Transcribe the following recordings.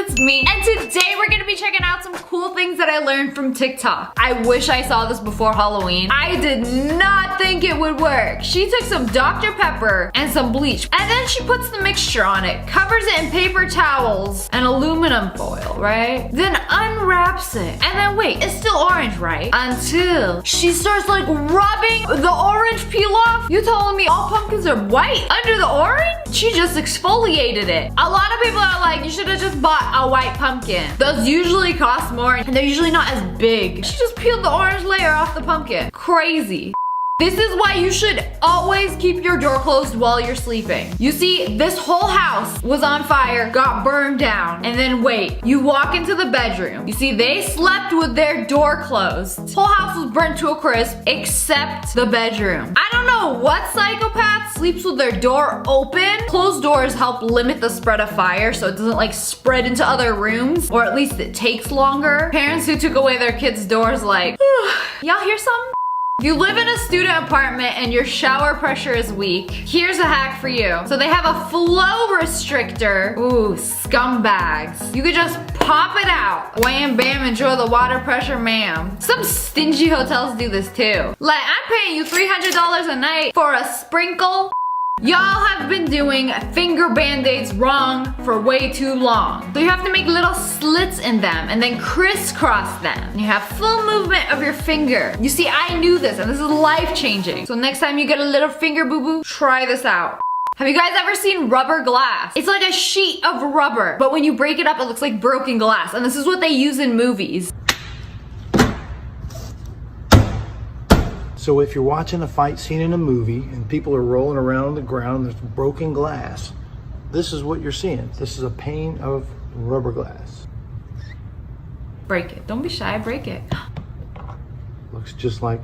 it's me. And today we're gonna be checking out some cool things that I learned from TikTok. I wish I saw this before Halloween. I did not think it would work. She took some Dr. Pepper and some bleach, and then she puts the mixture on it, covers it in paper towels and aluminum foil, right? Then unwraps it. And then wait, it's still orange, right? Until she starts like rubbing the orange peel off. You telling me all pumpkins are white under the orange? She just exfoliated it. A lot of people are like, you should have just bought a white pumpkin. Those usually cost more and they're usually not as big. She just peeled the orange layer off the pumpkin. Crazy. This is why you should always keep your door closed while you're sleeping. You see, this whole house was on fire, got burned down, and then wait, you walk into the bedroom. You see, they slept with their door closed. This whole house was burnt to a crisp, except the bedroom. I don't know what psychopath sleeps with their door open. Closed doors help limit the spread of fire so it doesn't like spread into other rooms, or at least it takes longer. Parents who took away their kids' doors like, y'all hear something? If you live in a student apartment and your shower pressure is weak, here's a hack for you. So they have a flow restrictor. Ooh, scumbags. You could just pop it out. Wham bam, enjoy the water pressure, ma'am. Some stingy hotels do this too. Like, I'm paying you $300 a night for a sprinkle. Y'all have been doing finger band-aids wrong for way too long. So you have to make little slits in them and then crisscross them. You have full movement of your finger. You see, I knew this and this is life-changing. So next time you get a little finger boo-boo, try this out. Have you guys ever seen rubber glass? It's like a sheet of rubber, but when you break it up, it looks like broken glass. And this is what they use in movies. So if you're watching a fight scene in a movie and people are rolling around on the ground, there's broken glass, this is what you're seeing. This is a pane of rubber glass. Break it. Don't be shy, break it. Looks just like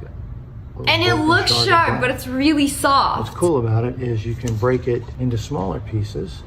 and it looks sharp, but it's really soft. What's cool about it is you can break it into smaller pieces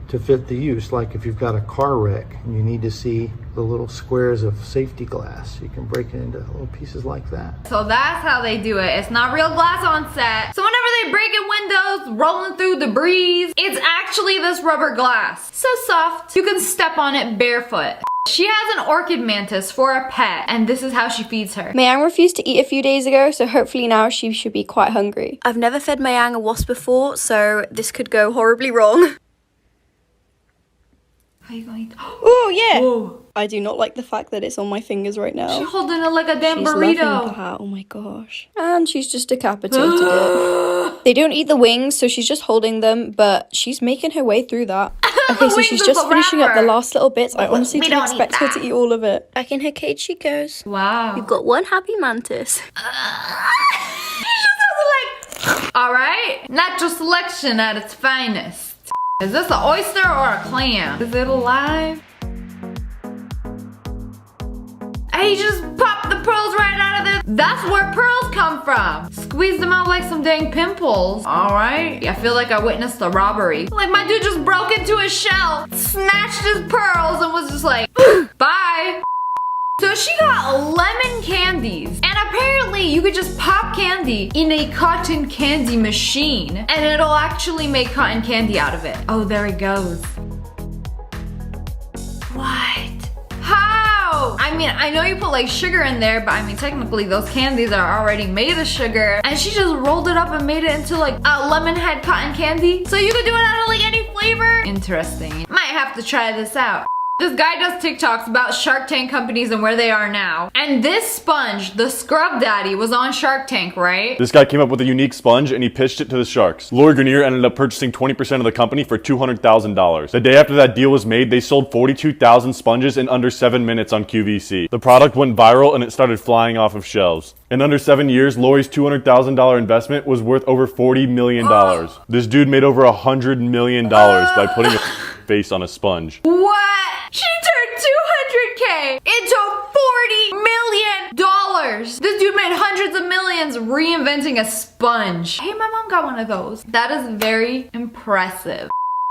to fit the use. Like if you've got a car wreck and you need to see the little squares of safety glass, you can break it into little pieces like that. So that's how they do it. It's not real glass on set. So whenever they break in windows, rolling through debris, it's actually this rubber glass. So soft, you can step on it barefoot. She has an orchid mantis for a pet, and this is how she feeds her. Mayang refused to eat a few days ago, so hopefully now she should be quite hungry. I've never fed Mayang a wasp before, so this could go horribly wrong. How are you going to eat? Oh, yeah! Whoa. I do not like the fact that it's on my fingers right now. She's holding it like a damn She's burrito. loving that. Oh my gosh. And she's just decapitated it. They don't eat the wings, so she's just holding them, but she's making her way through that. Okay, so she's just finishing up the last little bits. I honestly didn't expect her to eat all of it. Back in her cage she goes. Wow. We've got one happy mantis. Alright, natural selection at its finest. Is this an oyster or a clam? Is it alive? Hey, you just popped the pearls right out of there. That's where pearls come from. Squeeze them out like some dang pimples. Alright. I feel like I witnessed a robbery. Like my dude just broke into his shell, snatched his pearls, and was just like, bye. So she got lemon candies, and apparently you could just pop candy in a cotton candy machine and it'll actually make cotton candy out of it. Oh, there it goes. What? How? I mean, I know you put like sugar in there, but I mean technically those candies are already made of sugar, and she just rolled it up and made it into like a lemon head cotton candy. So you could do it out of like any flavor? Interesting. Might have to try this out. This guy does TikToks about Shark Tank companies and where they are now. And this sponge, the Scrub Daddy, was on Shark Tank, right? This guy came up with a unique sponge and he pitched it to the sharks. Lori Greiner ended up purchasing 20% of the company for $200,000. The day after that deal was made, they sold 42,000 sponges in under 7 minutes on QVC. The product went viral and it started flying off of shelves. In under 7 years, Lori's $200,000 investment was worth over $40 million. This dude made over $100 million by putting a face on a sponge. What? She turned 200K into $40 million. This dude made hundreds of millions reinventing a sponge. Hey, my mom got one of those. That is very impressive.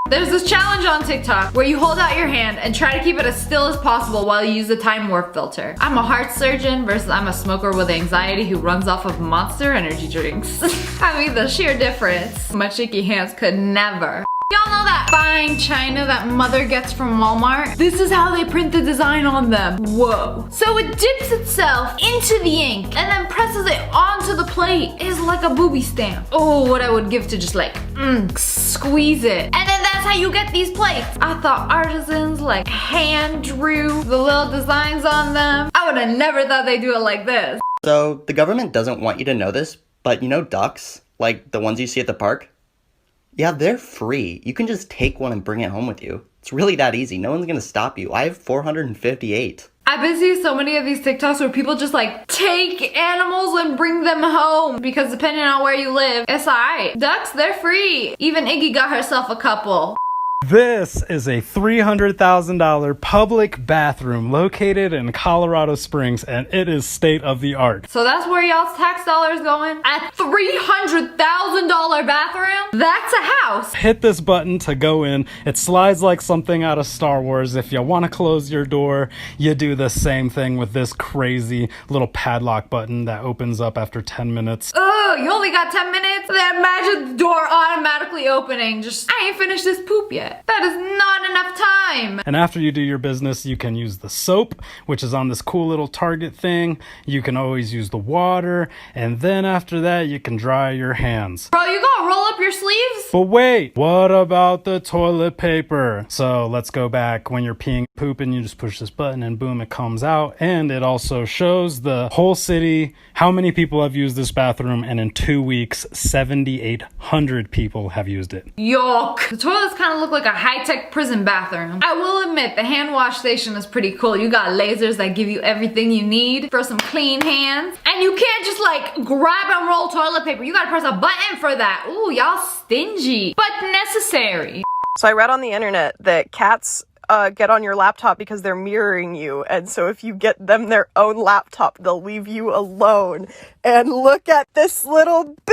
There's this challenge on TikTok where you hold out your hand and try to keep it as still as possible while you use the time warp filter. I'm a heart surgeon versus I'm a smoker with anxiety who runs off of Monster energy drinks. I mean, the sheer difference. My shaky hands could never. Y'all know that fine china that mother gets from Walmart? This is how they print the design on them. Whoa. So it dips itself into the ink and then presses it onto the plate. It's like a booby stamp. Oh, what I would give to just like, squeeze it. And then that's how you get these plates. I thought artisans like hand drew the little designs on them. I would have never thought they'd do it like this. So the government doesn't want you to know this, but you know ducks, like the ones you see at the park? Yeah, they're free. You can just take one and bring it home with you. It's really that easy. No one's gonna stop you. I have 458. I've been seeing so many of these TikToks where people just like take animals and bring them home because depending on where you live, it's alright. Ducks, they're free. Even Iggy got herself a couple. This is a $300,000 public bathroom located in Colorado Springs, and it is state of the art. So that's where y'all's tax dollars going? A $300,000 bathroom? That's a house. Hit this button to go in. It slides like something out of Star Wars. If you want to close your door, you do the same thing with this crazy little padlock button that opens up after 10 minutes. Ugh, you only got 10 minutes? Then imagine the door automatically opening. I ain't finished this poop yet. That is not enough time. And after you do your business, you can use the soap, which is on this cool little Target thing. You can always use the water. And then after that, you can dry your hands. Bro, you gonna roll up your sleeves? But wait, what about the toilet paper? So let's go back. When you're peeing, pooping, you just push this button and boom, it comes out. And it also shows the whole city, how many people have used this bathroom. And in 2 weeks, 7,800 people have used it. Yuck. The toilets kind of look like a high-tech prison bathroom. I will admit, the hand wash station is pretty cool. You got lasers that give you everything you need for some clean hands. And you can't just like grab and roll toilet paper. You gotta press a button for that. Ooh, y'all stingy, but necessary. So I read on the internet that cats get on your laptop because they're mirroring you, and so if you get them their own laptop, they'll leave you alone. And look at this little businessman!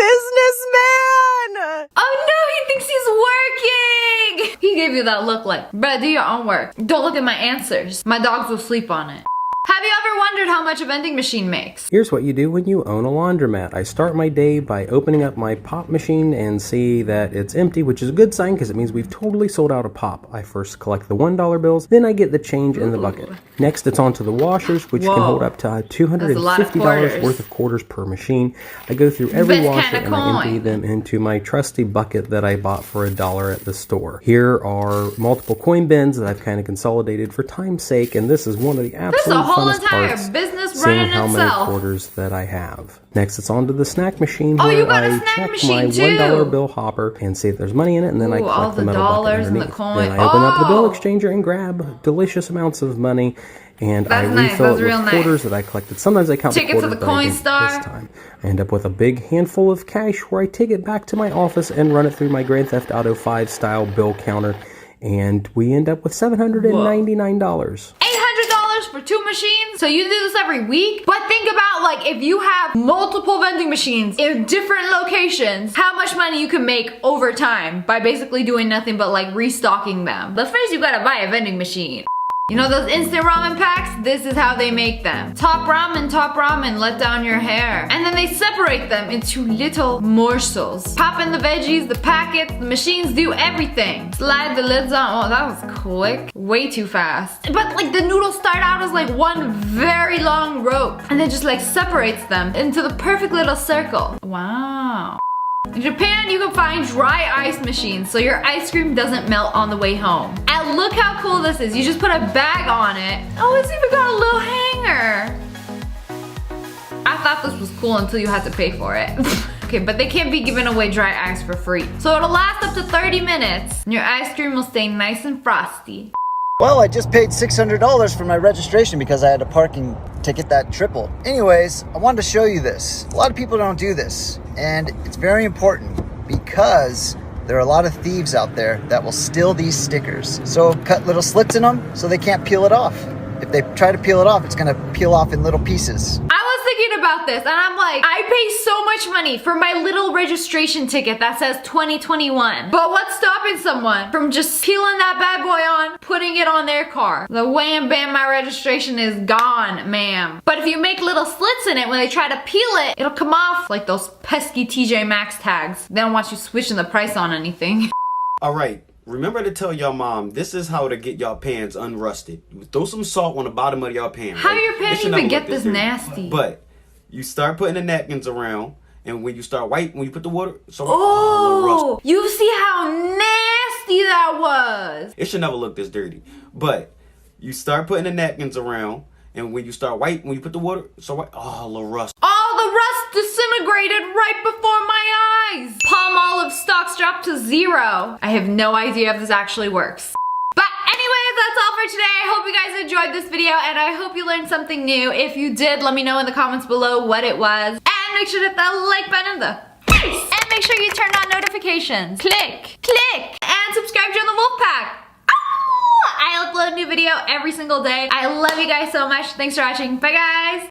Oh no, he thinks he's working! He gave you that look like, bruh, do your own work. Don't look at my answers. My dogs will sleep on it. Have you ever wondered how much a vending machine makes? Here's what you do when you own a laundromat. I start my day by opening up my pop machine and see that it's empty, which is a good sign because it means we've totally sold out of pop. I first collect the $1 bills, then I get the change in the bucket. Next, it's onto the washers, which can hold up to $250 worth of quarters per machine. I go through every washer and I empty them into my trusty bucket that I bought for $1 at the store. Here are multiple coin bins that I've kind of consolidated for time's sake, and this is one of the absolute whole entire business running how itself. many quarters that I have. Next, it's onto the snack machine where you got a snack check machine my $1 bill hopper and see if there's money in it, and then I collect the metal bucket underneath. Then I open up the bill exchanger and grab delicious amounts of money, and I refill it with quarters that I collected. Sometimes I count the quarters, to the coin star. This time I end up with a big handful of cash where I take it back to my office and run it through my Grand Theft Auto 5 style bill counter, and we end up with $799. For 2 machines? So you do this every week? But think about like if you have multiple vending machines in different locations, how much money you can make over time by basically doing nothing but like restocking them. But first you gotta buy a vending machine. You know those instant ramen packs? This is how they make them. Top ramen, let down your hair. And then they separate them into little morsels. Pop in the veggies, the packets, the machines do everything. Slide the lids on. Oh, that was quick. Way too fast. But like the noodles start out as like one very long rope and then just like separates them into the perfect little circle. Wow. In Japan, you can find dry ice machines so your ice cream doesn't melt on the way home. And look how cool this is. You just put a bag on it. Oh, it's even got a little hanger. I thought this was cool until you had to pay for it. Okay, but they can't be giving away dry ice for free. So it'll last up to 30 minutes and your ice cream will stay nice and frosty. Well, I just paid $600 for my registration because I had a parking ticket that tripled. Anyways, I wanted to show you this. A lot of people don't do this, and it's very important because there are a lot of thieves out there that will steal these stickers. So cut little slits in them so they can't peel it off. If they try to peel it off, it's gonna peel off in little pieces. I was thinking about this and I'm like, I pay so much money for my little registration ticket that says 2021. But what's stopping someone from just peeling that bad boy on, putting it on their car? The wham bam, my registration is gone, ma'am. But if you make little slits in it, when they try to peel it, it'll come off like those pesky TJ Maxx tags. They don't want you switching the price on anything. All right. Remember to tell your mom this is how to get y'all pans unrusted. Throw some salt on the bottom of your pan. How right? your pan even get this dirty. nasty? But you start putting the napkins around, and when you start when you put the water, oh, you see how nasty that was. It should never look this dirty. But you start putting the napkins around, and when you start when you put the water, a little rust. All the rust disintegrated right before my eyes. Palm olive stocks dropped to 0. I have no idea if this actually works. But anyways, that's all for today. I hope you guys enjoyed this video and I hope you learned something new. If you did, let me know in the comments below what it was. And make sure to hit that like button in the face. And make sure you turn on notifications. Click, click, and subscribe to the wolf pack. I upload a new video every single day. I love you guys so much. Thanks for watching. Bye guys.